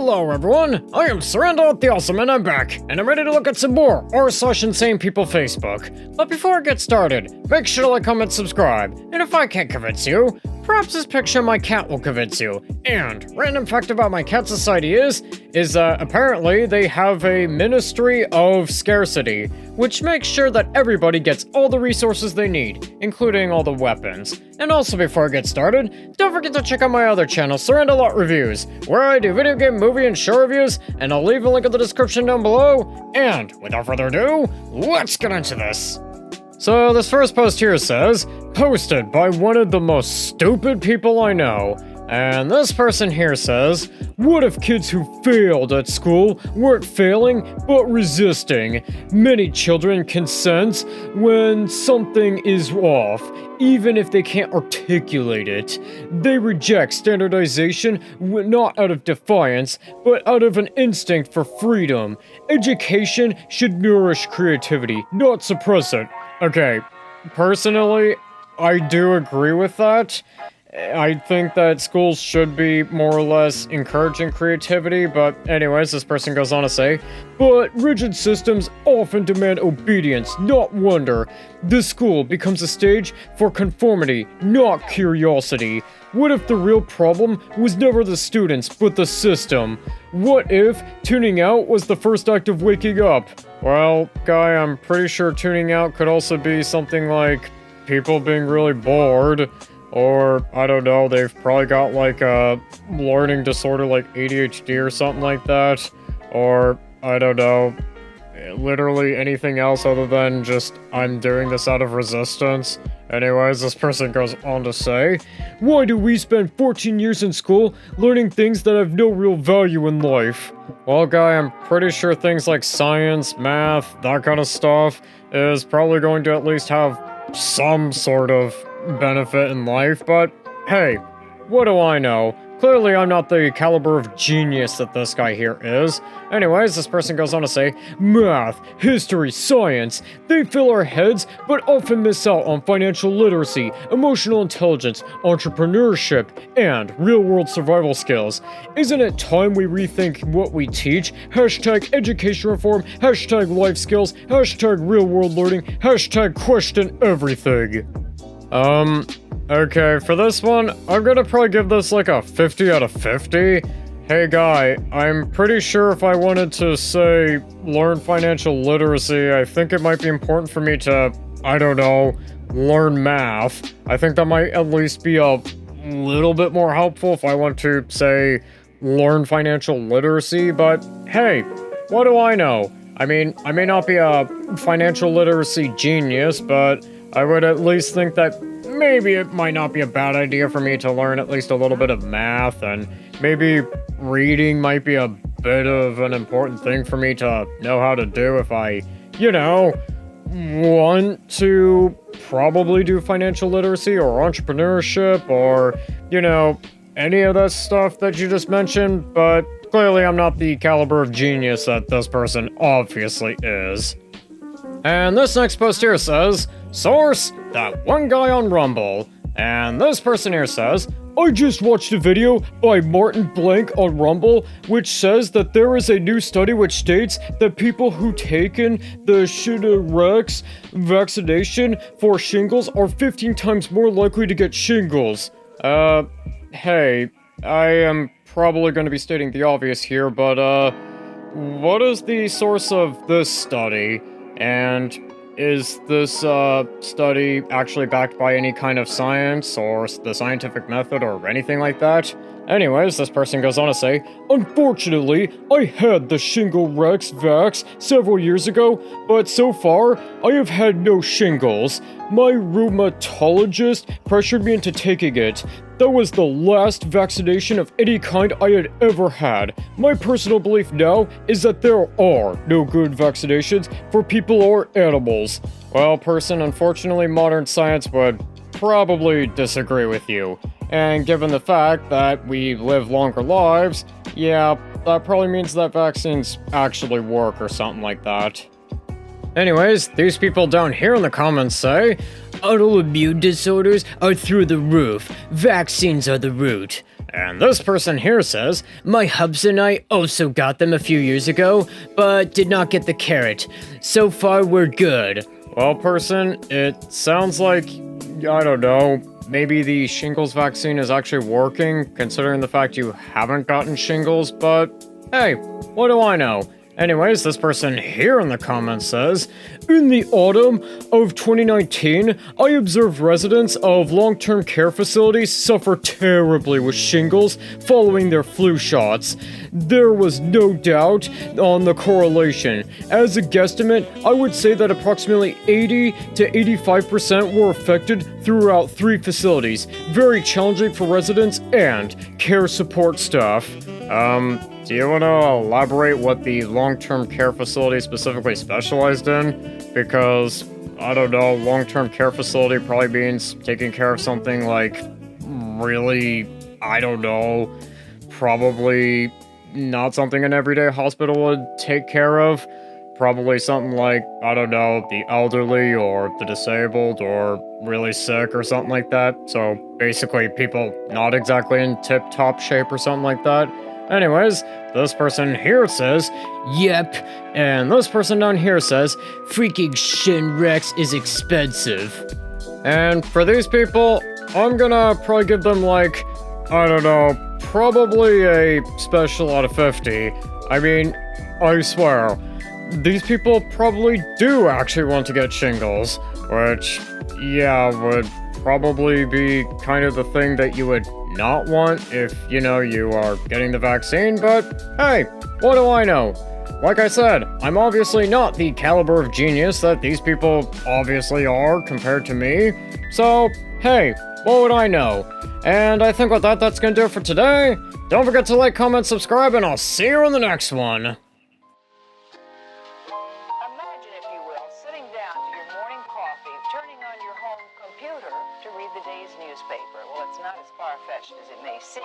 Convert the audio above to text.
Hello everyone, I am Surrendal the Awesome and I'm back, and I'm ready to look at some more r/insane people Facebook. But before I get started, make sure to like, comment, subscribe, and if I can't convince you, perhaps this picture of my cat will convince you. And random fact about my cat society is apparently they have a ministry of scarcity, which makes sure that everybody gets all the resources they need, including all the weapons. And also before I get started, don't forget to check out my other channel, Surrendalot Reviews, where I do video game, movie, and show reviews, and I'll leave a link in the description down below. And without further ado, let's get into this. So this first post here says, posted by one of the most stupid people I know. And this person here says, what if kids who failed at school weren't failing but resisting? Many children can sense when something is off, even if they can't articulate it. They reject standardization not out of defiance, but out of an instinct for freedom. Education should nourish creativity, not suppress it. Okay, personally, I do agree with that. I think that schools should be more or less encouraging creativity, but anyways, this person goes on to say, but rigid systems often demand obedience, not wonder. The school becomes a stage for conformity, not curiosity. What if the real problem was never the students, but the system? What if tuning out was the first act of waking up? Well, guy, I'm pretty sure tuning out could also be something like people being really bored. Or, I don't know, they've probably got like a learning disorder like ADHD or something like that. Or, I don't know, literally anything else other than just, I'm doing this out of resistance. Anyways, this person goes on to say, why do we spend 14 years in school learning things that have no real value in life? Well, guy, I'm pretty sure things like science, math, that kind of stuff is probably going to at least have some sort of benefit in life, but hey, what do I know? Clearly I'm not the caliber of genius that this guy here is. Anyways, this person goes on to say, math, history, science, they fill our heads but often miss out on financial literacy, emotional intelligence, entrepreneurship, and real-world survival skills. Isn't it time we rethink what we teach? Hashtag education reform, hashtag life skills, hashtag real-world learning, hashtag question everything. Okay, for this one, I'm gonna probably give this like a 50 out of 50. Hey guy, I'm pretty sure if I wanted to, say, learn financial literacy, I think it might be important for me to, I don't know, learn math. I think that might at least be a little bit more helpful if I want to, say, learn financial literacy, but hey, what do I know? I mean, I may not be a financial literacy genius, but I would at least think that maybe it might not be a bad idea for me to learn at least a little bit of math, and maybe reading might be a bit of an important thing for me to know how to do if I, you know, want to probably do financial literacy or entrepreneurship or, you know, any of that stuff that you just mentioned, but clearly I'm not the caliber of genius that this person obviously is. And this next post here says, source, that one guy on Rumble. And this person here says, I just watched a video by Martin Blank on Rumble, which says that there is a new study which states that people who taken the Shingrix vaccination for shingles are 15 times more likely to get shingles. Hey, I am probably going to be stating the obvious here, but, what is the source of this study? And is this study actually backed by any kind of science or the scientific method or anything like that? Anyways, this person goes on to say, unfortunately, I had the Shingrix vax several years ago, but so far, I have had no shingles. My rheumatologist pressured me into taking it. That was the last vaccination of any kind I had ever had. My personal belief now is that there are no good vaccinations for people or animals. Well, person, unfortunately, modern science would probably disagree with you. And given the fact that we live longer lives, yeah, that probably means that vaccines actually work or something like that. Anyways, these people down here in the comments say, autoimmune disorders are through the roof. Vaccines are the root. And this person here says, my hubs and I also got them a few years ago, but did not get the carrot. So far, we're good. Well, person, it sounds like, I don't know, maybe the shingles vaccine is actually working, considering the fact you haven't gotten shingles, but hey, what do I know? Anyways, this person here in the comments says, in the autumn of 2019, I observed residents of long-term care facilities suffer terribly with shingles following their flu shots. There was no doubt on the correlation. As a guesstimate, I would say that approximately 80 to 85% were affected throughout 3 facilities. Very challenging for residents and care support staff. Do you want to elaborate what the long-term care facility specifically specialized in? Because, I don't know, long-term care facility probably means taking care of something like really, I don't know, probably not something an everyday hospital would take care of. Probably something like, I don't know, the elderly or the disabled or really sick or something like that. So basically people not exactly in tip-top shape or something like that. Anyways, this person here says, yep, and this person down here says, freaking Shinrex is expensive. And for these people, I'm gonna probably give them like, I don't know, probably a special out of 50. I mean, I swear, these people probably do actually want to get shingles, which, yeah, would probably be kind of the thing that you would not want if, you know, you are getting the vaccine, but hey, what do I know? Like I said, I'm obviously not the caliber of genius that these people obviously are compared to me, so hey, what would I know? And I think with that, that's gonna do it for today. Don't forget to like, comment, subscribe, and I'll see you in the next one. Imagine, if you will, sitting down to your morning coffee, turning on your home computer to read the day's newspaper. Well, it's not as far-fetched as it may seem.